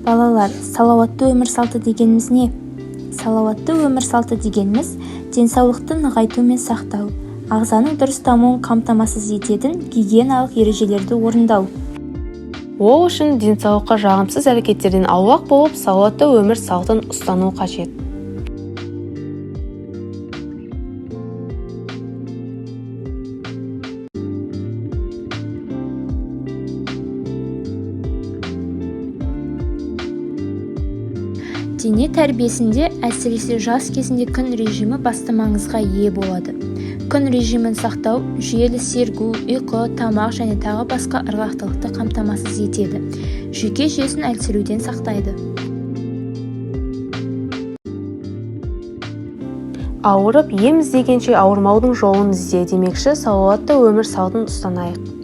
Балалар, салауатты өмір салты дегеніміз не? Салауатты өмір салты дегеніміз денсаулықты нығайту мен сақтау, ағзаның дұрыс дамуын қамтамасыз ететін гигиеналық ережелерді орындау. Ол үшін денсаулыққа жағымсыз әрекеттерден аулақ болып, салауатты өмір салтын ұстану қажет. Дене тәрбиесінде әсіресе жас кезінде күн режимі басты маңызға ие болады. Күн режимін сақтау, жүйелі сергу, ұйқы, тамақ және тағы басқа ырғақтылықты қамтамасыз етеді. Жүйке жүйесін әлсіреуден сақтайды. Ауырып, ем іздегенше ауырмаудың жолын ізде демекші, салауатты өмір салтын ұстанайық.